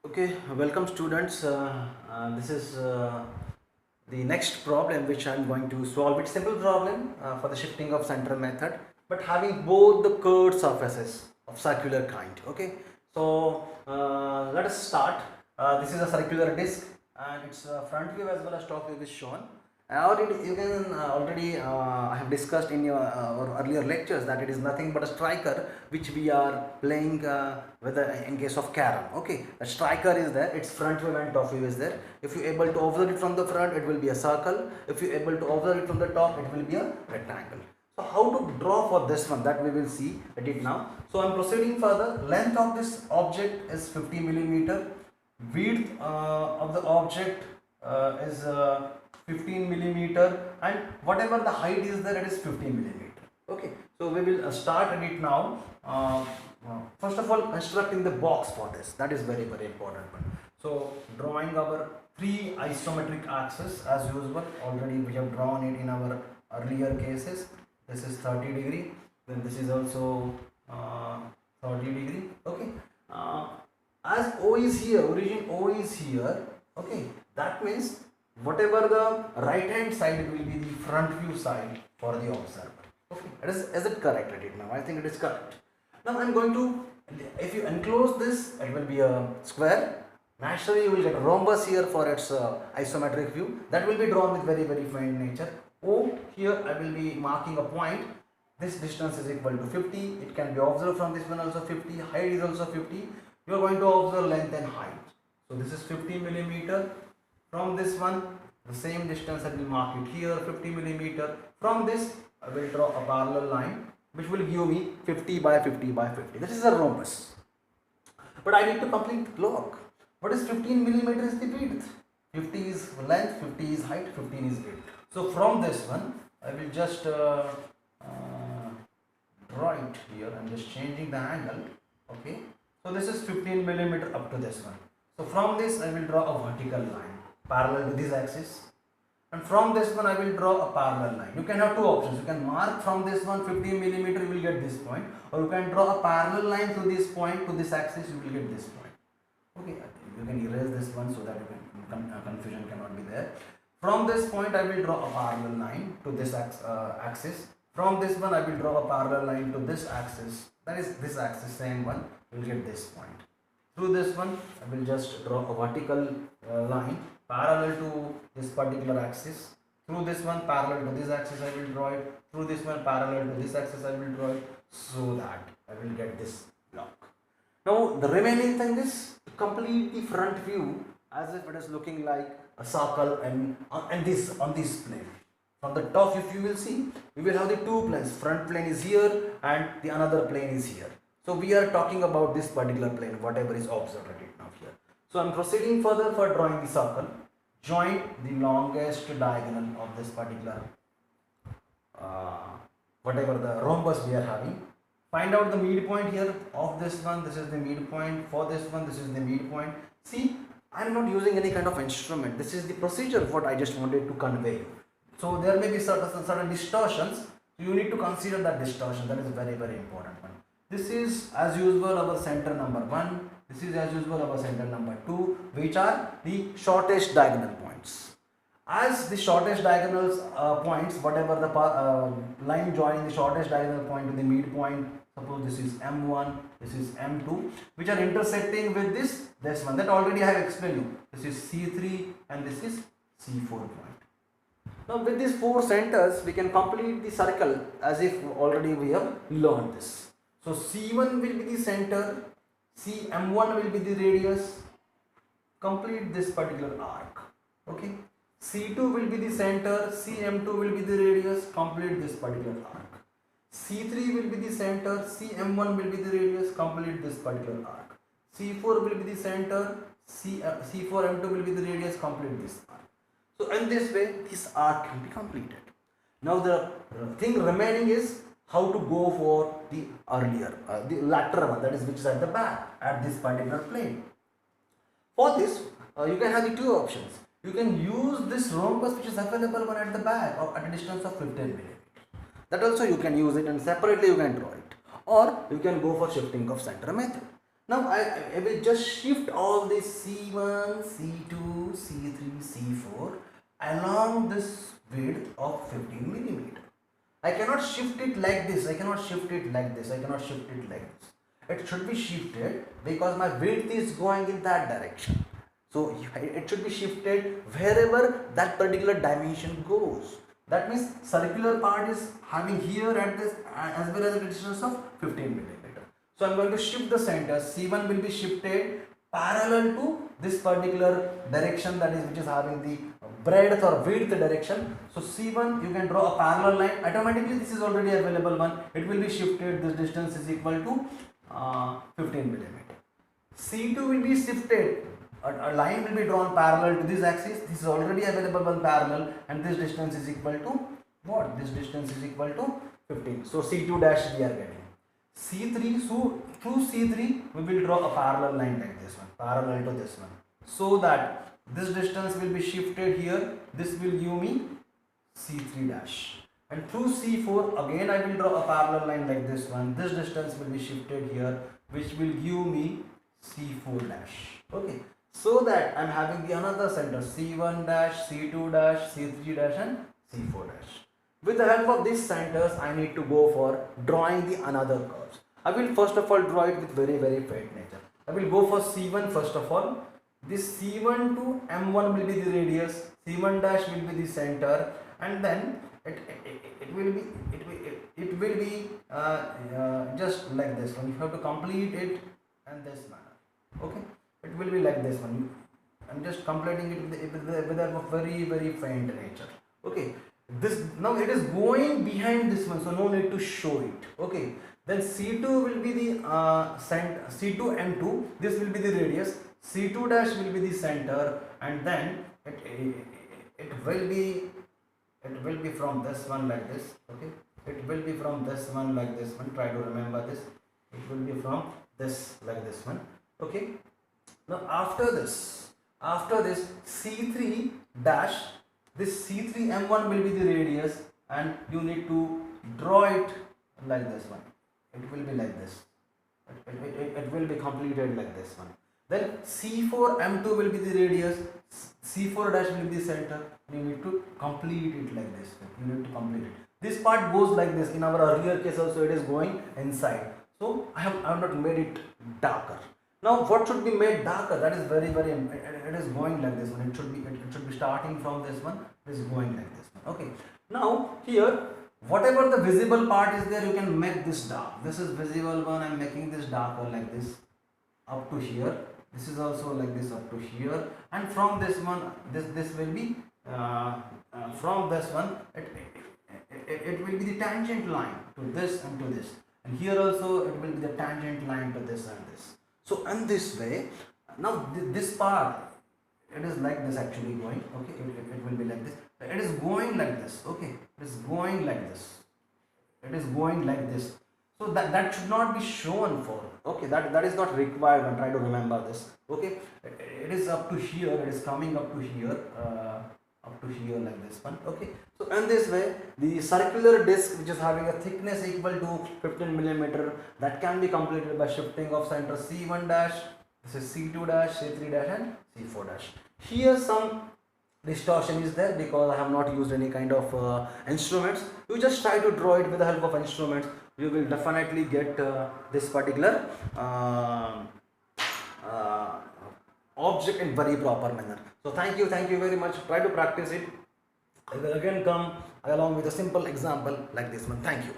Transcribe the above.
Okay, welcome students. This is the next problem which I am going to solve. It's simple problem for the shifting of center method, but having both the curved surfaces of circular kind. Okay, so let us start. This is a circular disc, and its front view as well as top view is shown. Already you can already I have discussed in your or earlier lectures that it is nothing but a striker which we are playing with in case of carom. Okay, a striker is there, its front view and top view is there. If you able to observe it from the front, it will be a circle. If you able to observe it from the top, it will be a rectangle. So how to draw for this one, that we will see at it now. So I am proceeding further. Length of this object is 50 millimeter. Width of the object is 15 millimeter, and whatever the height is there, it is 15 millimeter. Okay, so we will start it now. First of all, constructing the box for this, that is very important one. So drawing our three isometric axes as usual. Already we have drawn it in our earlier cases. This is 30 degree, then this is also 30 degree. Okay, as O is here, origin O is here. Okay, that means whatever the right hand side will be the front view side for the observer. Okay, is it correct? Right now I think it is correct. Now I am going to, if you enclose this, it will be a square. Naturally you will get a rhombus here for its isometric view. That will be drawn with very fine nature. O here I will be marking a point. This distance is equal to 50. It can be observed from this one also 50. Height is also 50. You are going to observe length and height. So this is 50 millimeter. From this one, the same distance I will mark it here, 50 millimeter. From this, I will draw a parallel line which will give me 50 by 50 by 50. This is a rhombus. But I need to complete the block. What is 15 millimeter is the width. 50 is length, 50 is height, 15 is width. So from this one, I will just draw it here. I'm just changing the angle. Okay. So this is 15 millimeter up to this one. So from this, I will draw a vertical line parallel to this axis, and from this one I will draw a parallel line. You can have two options. You can mark from this one 15 millimeter, you will get this point, or you can draw a parallel line to this point, to this axis, you will get this point. Okay, you can erase this one so that you can confusion cannot be there. From this point I will draw a parallel line to this axis. From this one I will draw a parallel line to this axis, that is this axis, same one, you will get this point. Through this one I will just draw a vertical line parallel to this particular axis. Through this one parallel to this axis I will draw it. Through this one parallel to this axis I will draw it, so that I will get this block. Now the remaining thing is to complete the front view as if it is looking like a circle and on this plane. From the top, if you will see, we will have the two planes. Front plane is here and the another plane is here. So we are talking about this particular plane, whatever is observed right now here. So I am proceeding further for drawing the circle. Join the longest diagonal of this particular whatever the rhombus we are having. Find out the midpoint here of this one. This is the midpoint. For this one, this is the midpoint. See, I am not using any kind of instrument. This is the procedure of what I just wanted to convey. So there may be certain distortions. So you need to consider that distortion. That is very important one. This is as usual our center number 1. This is as usual our center number 2, which are the shortest diagonal points. As the shortest diagonal points, whatever the line joining the shortest diagonal point to the midpoint, suppose this is M1, this is M2, which are intersecting with this one, that already I have explained you. This is C3 and this is C4 point. Now with these four centers, we can complete the circle as if already we have learned this. So C1 will be the center, CM1 will be the radius, complete this particular arc. Okay. C2 will be the center, CM2 will be the radius, complete this particular arc. C3 will be the center, CM1 will be the radius, complete this particular arc. C4 will be the center, C4M2 will be the radius, complete this arc. So in this way, this arc can be completed. Now the thing remaining is how to go for the earlier, the lateral one, that is which is at the back, at this particular plane. For this, you can have the two options. You can use this rhombus which is available one at the back or at a distance of 15 millimeters. That also you can use it and separately you can draw it. Or you can go for shifting of center method. Now I will just shift all this C1, C2, C3, C4 along this width of 15 millimeter. I cannot shift it like this, I cannot shift it like this, I cannot shift it like this. It should be shifted because my width is going in that direction. So it should be shifted wherever that particular dimension goes. That means circular part is having here at this as well as a distance of 15 millimeter. So I'm going to shift the center. C1 will be shifted parallel to this particular direction, that is which is having the breadth or width direction. So C1 you can draw a parallel line. Automatically this is already available one. It will be shifted. This distance is equal to 15 millimeter. C2 will be shifted. A line will be drawn parallel to this axis. This is already available one parallel, and this distance is equal to what? This distance is equal to 15. So C2 dash we are getting. C3, so through C3 we will draw a parallel line like this one, parallel to this one, so that this distance will be shifted here. This will give me C3 dash, and through C4 again I will draw a parallel line like this one. This distance will be shifted here, which will give me C4 dash. Okay, so that I'm having the another center C1 dash, C2 dash, C3 dash and C4 dash. With the help of these centers, I need to go for drawing the another curves. I will first of all draw it with very faint nature. I will go for C1 first of all. This C1 to M1 will be the radius, C1 dash will be the center, and then it will be just like this one. You have to complete it in this manner. Okay, it will be like this one. I'm just completing it with a very faint nature. Okay, this now it is going behind this one, so no need to show it. Okay, then C2 will be the C2 M2. This will be the radius. C2 dash will be the center, and then it will be from this one like this. Okay, it will be from this one like this one. Try to remember this. It will be from this like this one. Okay, now after this C3 dash, this C3 M1 will be the radius, and you need to draw it like this one. It will be like this. It will be completed like this one. Then C4 M2 will be the radius, C4 dash will be the center. You need to complete it like this. You need to complete it. This part goes like this. In our earlier case also it is going inside. So I have not made it darker. Now what should be made darker? That is very it is going like this one. It should be starting from this one. It is going like this one. Okay. Now here whatever the visible part is there, you can make this dark. This is visible one. I am making this darker like this up to here. This is also like this up to here, and from this one this will be from this one it will be the tangent line to this and to this, and here also it will be the tangent line to this and this. So in this way, now this part it is like this actually going. Okay, it will be like this. It is going like this. Okay, it is going like this. It is going like this. So that should not be shown for. Okay, that is not required, and try to remember this. Okay, it is up to here. It is coming up to here. Up to here like this one. Okay, so in this way the circular disc, which is having a thickness equal to 15 millimeter, that can be completed by shifting of center C1 dash, this is C2 dash, C3 dash and C4 dash. Here some distortion is there because I have not used any kind of instruments. You just try to draw it with the help of instruments. You will definitely get this particular object in very proper manner. So thank you very much. Try to practice it. I will again come along with a simple example like this one. Thank you.